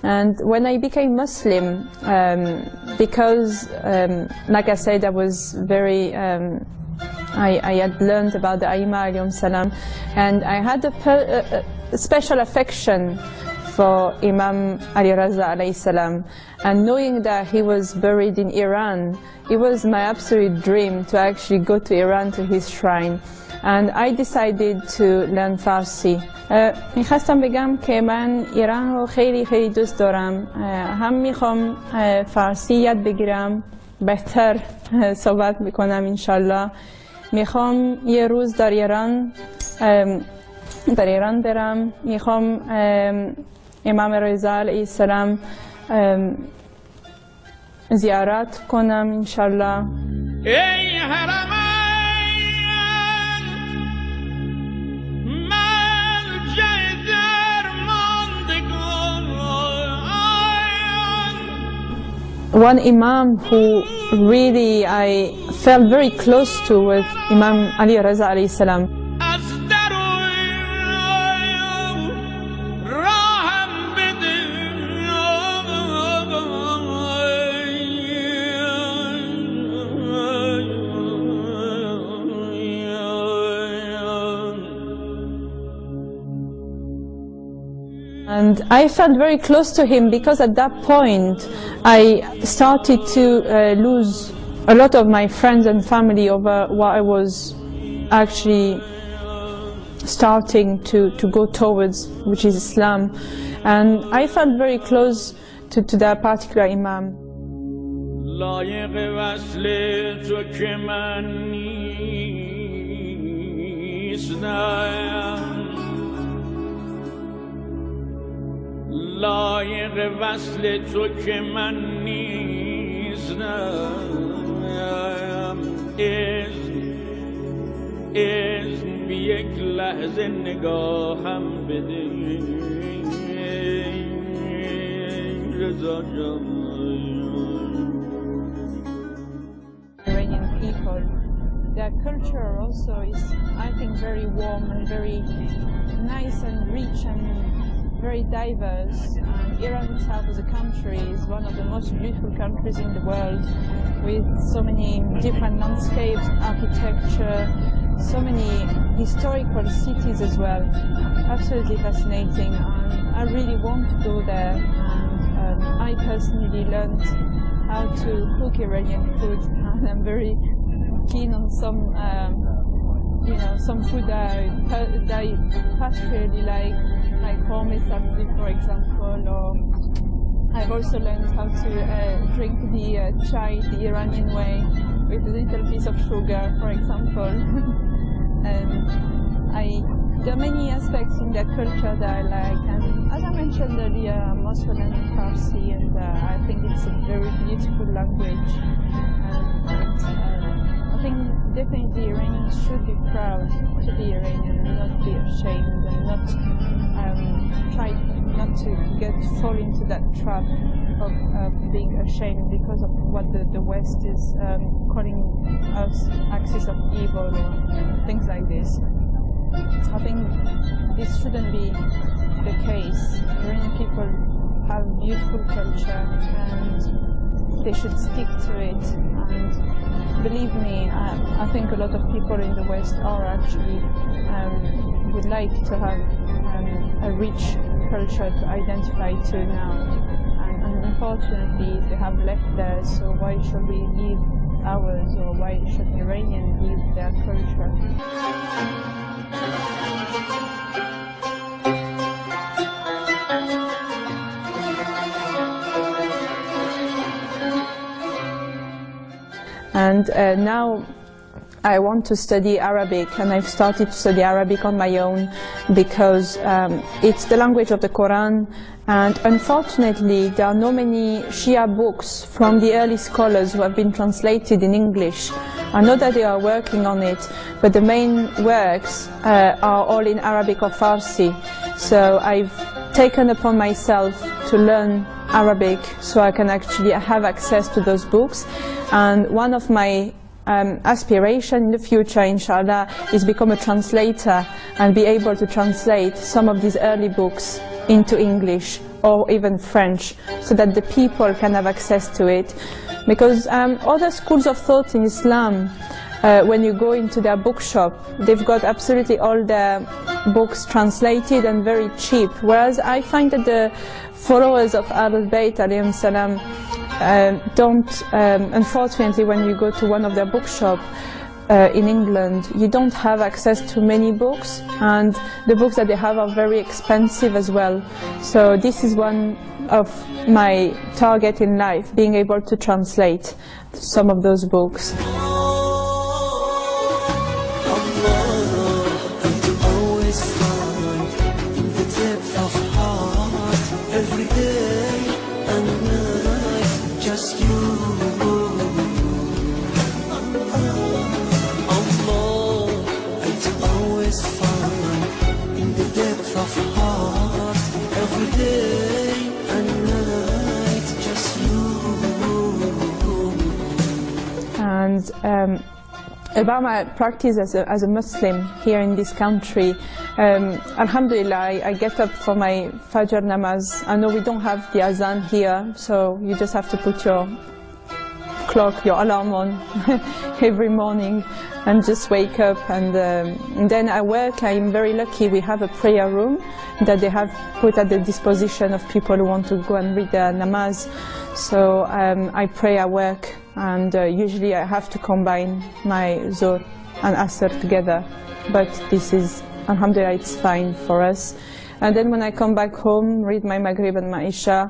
And when I became Muslim, because, like I said, I was very, I had learned about the Aima alayhim salam, and I had a special affection for Imam Ali Raza alayhi salam. And knowing that he was buried in Iran, it was my absolute dream to actually go to Iran to his shrine. And I decided to learn Farsi. میخواستم بگم که من ایران رو خیلی خیلی دوست دارم. هم میخوام فارسی یاد بگیرم، بهتر صحبت میکنم انشالله. میخوام یه روز در ایران برم. میخوام امام رضا علیه السلام زیارت کنم انشالله. ای حرمین One Imam who really I felt very close to was Imam Ali Raza alayhi salam. And I felt very close to him because at that point I started to lose a lot of my friends and family over what I was actually starting to go towards, which is Islam. And I felt very close to that particular Imam. لایق وصل تو که من نیستم اذن بی یک لحظه نگاهم بده رضا جان. Iranian people, their culture also is, I think, very warm and very nice and rich and very diverse. Iran itself as a country is one of the most beautiful countries in the world, with so many different landscapes, architecture, so many historical cities as well. Absolutely fascinating, and I really want to go there. And I personally learned how to cook Iranian food, and I'm very keen on some food that I particularly like homemade sabzi, for example, or I've also learned how to drink the chai the Iranian way with a little piece of sugar, for example. And there are many aspects in their culture that I like, and as I mentioned earlier, I'm also learning Farsi, and I think it's a very beautiful language. And I think definitely Iranians should be proud to be Iranian and not be ashamed, and not try not to fall into that trap of being ashamed because of what the West is calling us axis of evil or things like this. I think this shouldn't be the case. Iranian people have beautiful culture and they should stick to it. And believe me, I think a lot of people in the West are actually would like to have a rich culture to identify to now, and unfortunately they have left there. So why should we leave ours, or why should Iranians leave their culture? And now I want to study Arabic, and I've started to study Arabic on my own because it's the language of the Quran, and unfortunately there are not many Shia books from the early scholars who have been translated in English. I know that they are working on it, but the main works are all in Arabic or Farsi. So I've taken upon myself to learn Arabic so I can actually have access to those books. And one of my aspiration in the future, inshallah, is become a translator and be able to translate some of these early books into English or even French, so that the people can have access to it. Because other schools of thought in Islam, when you go into their bookshop, they've got absolutely all their books translated and very cheap. Whereas I find that the followers of Ahlul Bayt alayhim salam don't, unfortunately, when you go to one of their bookshops in England, you don't have access to many books, and the books that they have are very expensive as well. So this is one of my target in life, being able to translate some of those books. And about my practice as a Muslim here in this country, Alhamdulillah, I get up for my Fajr namaz. I know we don't have the azan here, so you just have to put your clock, your alarm on every morning and just wake up. And then I work. I'm very lucky. We have a prayer room that they have put at the disposition of people who want to go and read their namaz. So I pray at work, and usually I have to combine my Zuhr and Asr together. But this is, Alhamdulillah, it's fine for us. And then when I come back home, read my Maghrib and my Isha.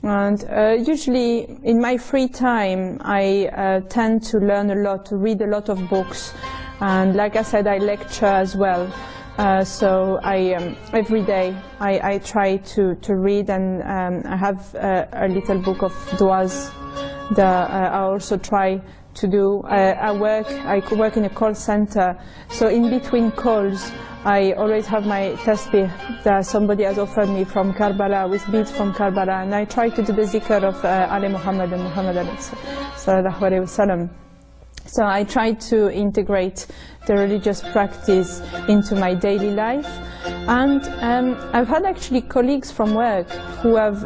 And usually in my free time, I tend to learn a lot, to read a lot of books. And like I said, I lecture as well. So every day I try to read, and I have a little book of du'as that I also try to do. I work in a call center, so in between calls I always have my tasbih that somebody has offered me from Karbala, with beads from Karbala, and I try to do the zikr of Ali Muhammad and Muhammad sallallahu alayhi wasallam. So I try to integrate the religious practice into my daily life. And I've had actually colleagues from work who have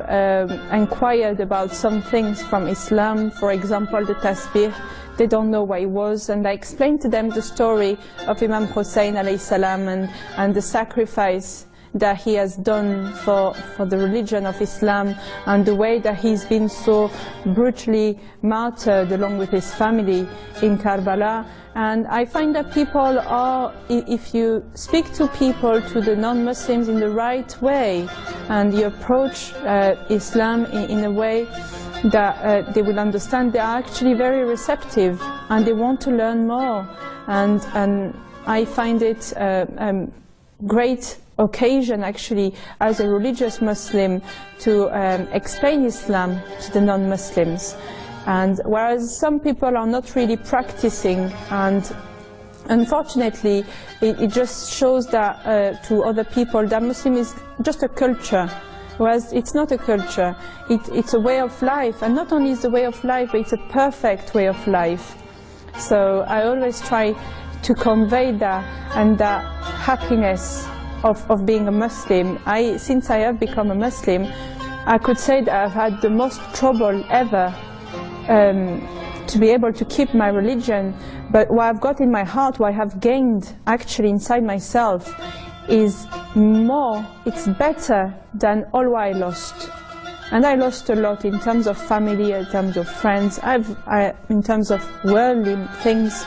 inquired about some things from Islam, for example, the tasbih. They don't know what it was, and I explained to them the story of Imam Hussein alayhi salam and the sacrifice that he has done for the religion of Islam, and the way that he's been so brutally martyred along with his family in Karbala. And I find that people are, if you speak to people, to the non-Muslims in the right way, and you approach Islam in a way that they will understand, they are actually very receptive and they want to learn more. And I find it great occasion actually as a religious Muslim to explain Islam to the non-Muslims. And whereas some people are not really practicing, and unfortunately it just shows that to other people that Muslim is just a culture, whereas it's not a culture, it's a way of life. And not only is it a way of life, but it's a perfect way of life. So I always try to convey that, and that happiness of being a Muslim. Since I have become a Muslim, I could say that I've had the most trouble ever to be able to keep my religion. But what I've got in my heart, what I have gained actually inside myself, is more, it's better than all what I lost. And I lost a lot in terms of family, in terms of friends, in terms of worldly things.